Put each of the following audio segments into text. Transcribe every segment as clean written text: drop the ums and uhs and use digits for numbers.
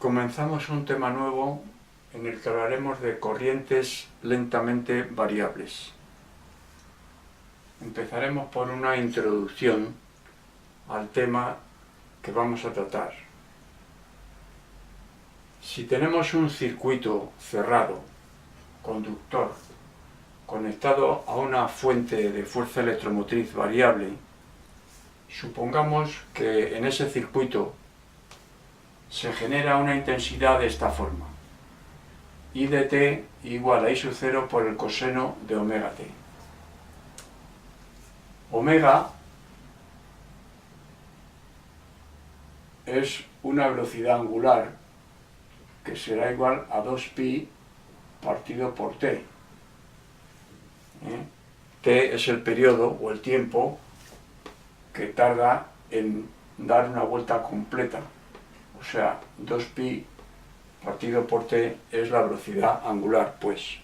Comenzamos un tema nuevo en el que hablaremos de corrientes lentamente variables. Empezaremos por una introducción al tema que vamos a tratar. Si tenemos un circuito cerrado, conductor, conectado a una fuente de fuerza electromotriz variable, supongamos que en ese circuito se genera una intensidad de esta forma: I de t igual a I sub 0 por el coseno de omega t. Omega es una velocidad angular que será igual a 2pi partido por t. T es el periodo o el tiempo que tarda en dar una vuelta completa. O sea, 2pi partido por t es la velocidad angular, pues.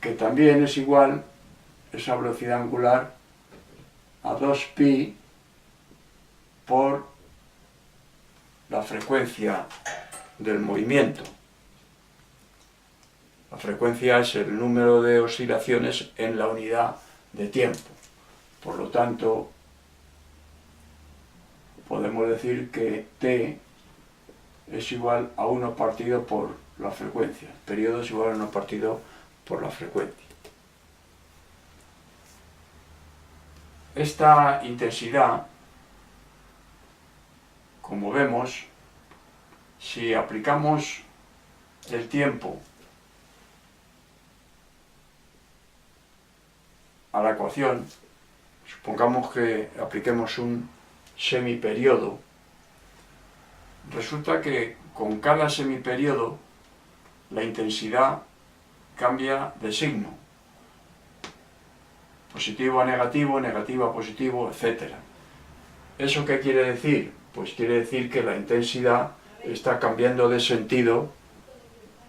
Que también es igual esa velocidad angular a 2pi por la frecuencia del movimiento. La frecuencia es el número de oscilaciones en la unidad de tiempo. Por lo tanto, podemos decir que t es igual a 1 partido por la frecuencia. El periodo es igual a 1 partido por la frecuencia. Esta intensidad, como vemos, si aplicamos el tiempo a la ecuación, supongamos que apliquemos un semiperiodo, resulta que con cada semiperiodo la intensidad cambia de signo, positivo a negativo, negativo a positivo, etc. ¿Eso qué quiere decir? Pues quiere decir que la intensidad está cambiando de sentido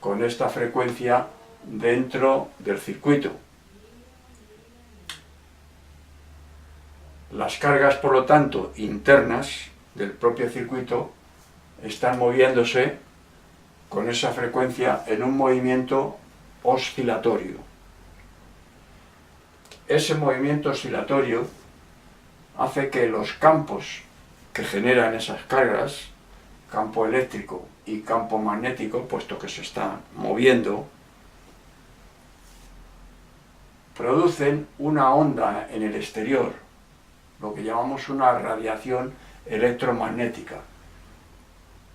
con esta frecuencia dentro del circuito. Las cargas, por lo tanto, internas del propio circuito están moviéndose con esa frecuencia en un movimiento oscilatorio. Ese movimiento oscilatorio hace que los campos que generan esas cargas, campo eléctrico y campo magnético, puesto que se están moviendo, producen una onda en el exterior, lo que llamamos una radiación electromagnética.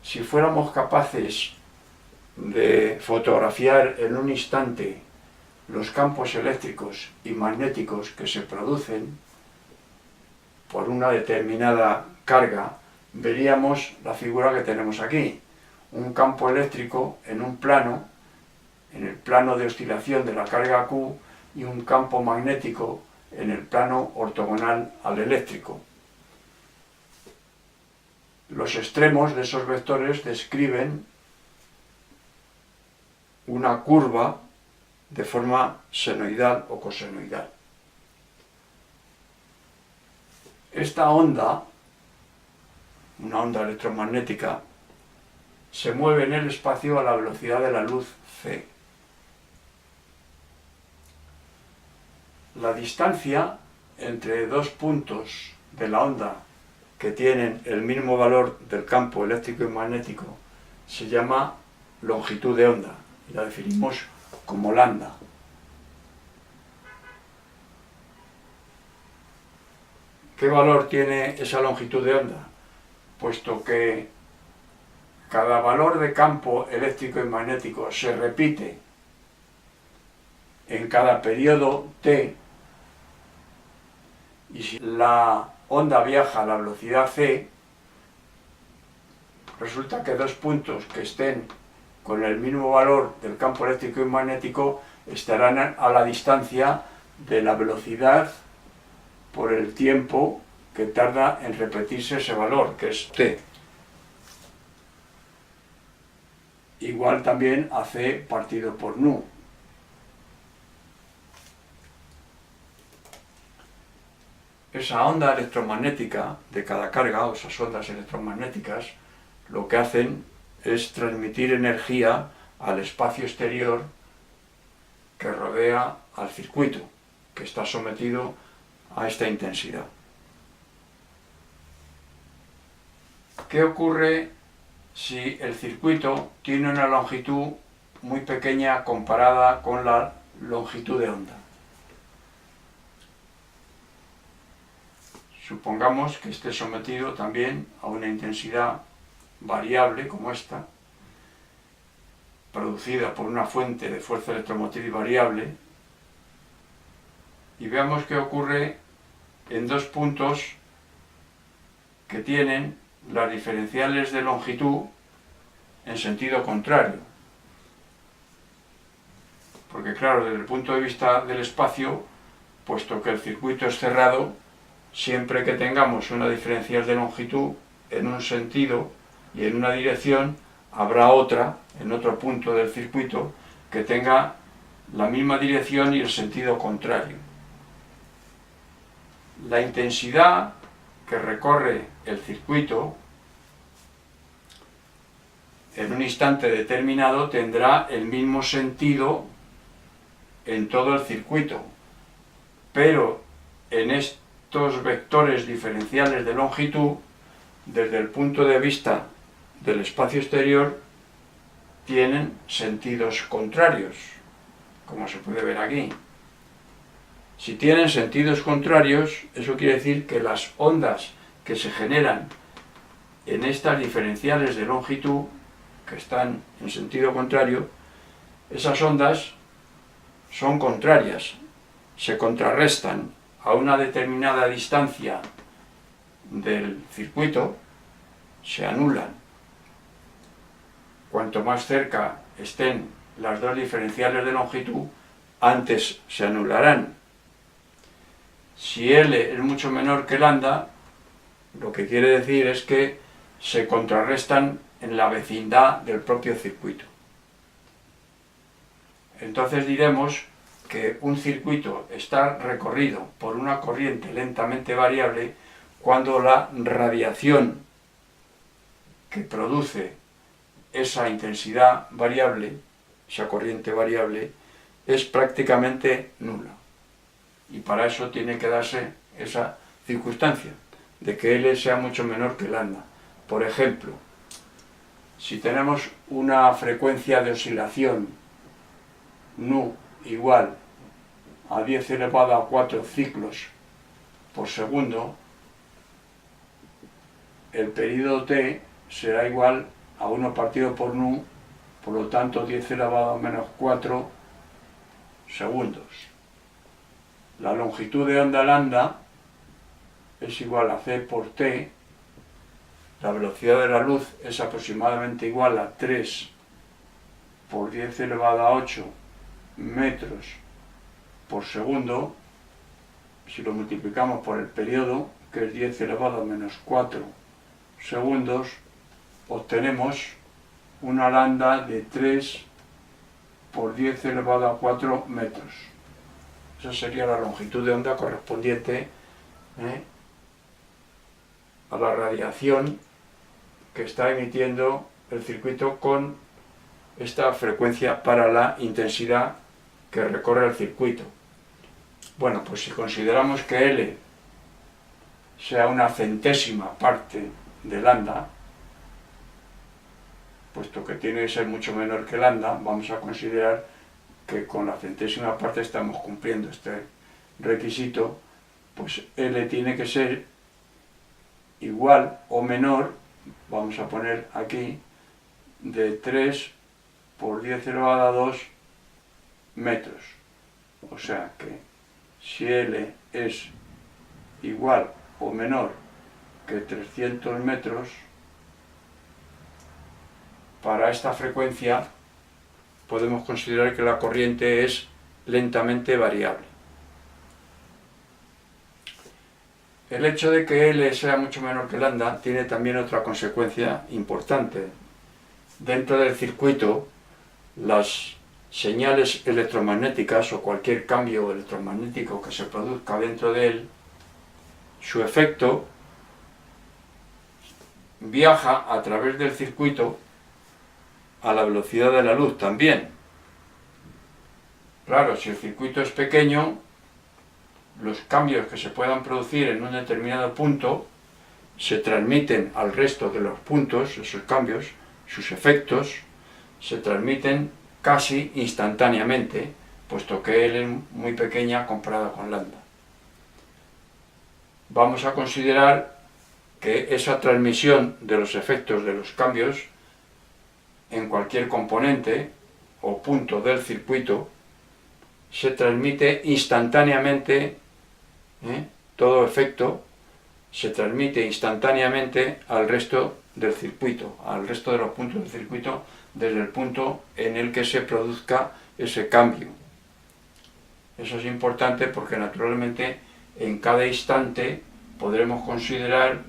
Si fuéramos capaces de fotografiar en un instante los campos eléctricos y magnéticos que se producen por una determinada carga, veríamos la figura que tenemos aquí: un campo eléctrico en un plano, en el plano de oscilación de la carga Q, y un campo magnético en el plano ortogonal al eléctrico. Los extremos de esos vectores describen una curva de forma senoidal o cosenoidal. Esta onda, una onda electromagnética, se mueve en el espacio a la velocidad de la luz c. La distancia entre dos puntos de la onda que tienen el mismo valor del campo eléctrico y magnético se llama longitud de onda y la definimos como lambda. ¿Qué valor tiene esa longitud de onda? Puesto que cada valor de campo eléctrico y magnético se repite en cada periodo t, y si la onda viaja a la velocidad c, resulta que dos puntos que estén con el mismo valor del campo eléctrico y magnético estarán a la distancia de la velocidad por el tiempo que tarda en repetirse ese valor, que es t. Igual también a c partido por nu. Esa onda electromagnética de cada carga, o esas ondas electromagnéticas, lo que hacen es transmitir energía al espacio exterior que rodea al circuito, que está sometido a esta intensidad. ¿Qué ocurre si el circuito tiene una longitud muy pequeña comparada con la longitud de onda? Supongamos que esté sometido también a una intensidad variable como esta, producida por una fuente de fuerza electromotriz variable, y veamos qué ocurre en dos puntos que tienen las diferenciales de longitud en sentido contrario. Porque claro, desde el punto de vista del espacio, puesto que el circuito es cerrado, siempre que tengamos una diferencial de longitud en un sentido y en una dirección, habrá otra, en otro punto del circuito, que tenga la misma dirección y el sentido contrario. La intensidad que recorre el circuito en un instante determinado tendrá el mismo sentido en todo el circuito, pero en estos vectores diferenciales de longitud, desde el punto de vista del espacio exterior, tienen sentidos contrarios, como se puede ver aquí. Si tienen sentidos contrarios, eso quiere decir que las ondas que se generan en estas diferenciales de longitud, que están en sentido contrario, esas ondas son contrarias, se contrarrestan a una determinada distancia del circuito, se anulan. Cuanto más cerca estén las dos diferenciales de longitud, antes se anularán. Si L es mucho menor que lambda, lo que quiere decir es que se contrarrestan en la vecindad del propio circuito. Entonces diremos que un circuito está recorrido por una corriente lentamente variable cuando la radiación que produce esa intensidad variable, esa corriente variable, es prácticamente nula. Y para eso tiene que darse esa circunstancia, de que L sea mucho menor que lambda. Por ejemplo, si tenemos una frecuencia de oscilación nu igual a 10 elevado a 4 ciclos por segundo, el periodo t será igual a 1 partido por nu, por lo tanto 10 elevado a menos 4 segundos. La longitud de onda lambda es igual a c por t, la velocidad de la luz es aproximadamente igual a 3 por 10 elevado a 8 metros por segundo. Si lo multiplicamos por el periodo, que es 10 elevado a menos 4 segundos, obtenemos una lambda de 3 por 10 elevado a 4 metros. Esa sería la longitud de onda correspondiente a la radiación que está emitiendo el circuito con esta frecuencia para la intensidad que recorre el circuito. Bueno, pues si consideramos que L sea una centésima parte de lambda, puesto que tiene que ser mucho menor que lambda, vamos a considerar que con la centésima parte estamos cumpliendo este requisito, pues L tiene que ser igual o menor, vamos a poner aquí, de 3 por 10 elevado a 2 metros. O sea que si L es igual o menor que 300 metros, para esta frecuencia podemos considerar que la corriente es lentamente variable. El hecho de que L sea mucho menor que lambda tiene también otra consecuencia importante. Dentro del circuito, las señales electromagnéticas o cualquier cambio electromagnético que se produzca dentro de él, su efecto viaja a través del circuito a la velocidad de la luz también. Claro, si el circuito es pequeño, los cambios que se puedan producir en un determinado punto se transmiten al resto de los puntos, esos cambios, sus efectos, se transmiten casi instantáneamente, puesto que L es muy pequeña comparada con lambda. Vamos a considerar que esa transmisión de los efectos de los cambios en cualquier componente o punto del circuito se transmite instantáneamente, todo efecto se transmite instantáneamente al resto del circuito, al resto de los puntos del circuito, desde el punto en el que se produzca ese cambio. Eso es importante porque naturalmente en cada instante podremos considerar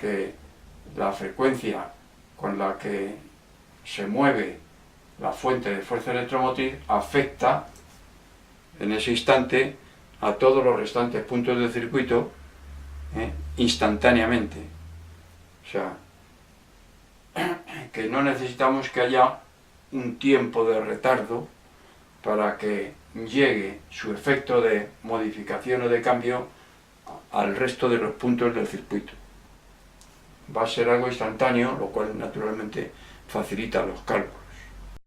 que la frecuencia con la que se mueve la fuente de fuerza electromotriz afecta en ese instante a todos los restantes puntos del circuito instantáneamente. O sea, que no necesitamos que haya un tiempo de retardo para que llegue su efecto de modificación o de cambio al resto de los puntos del circuito. Va a ser algo instantáneo, lo cual naturalmente facilita los cálculos.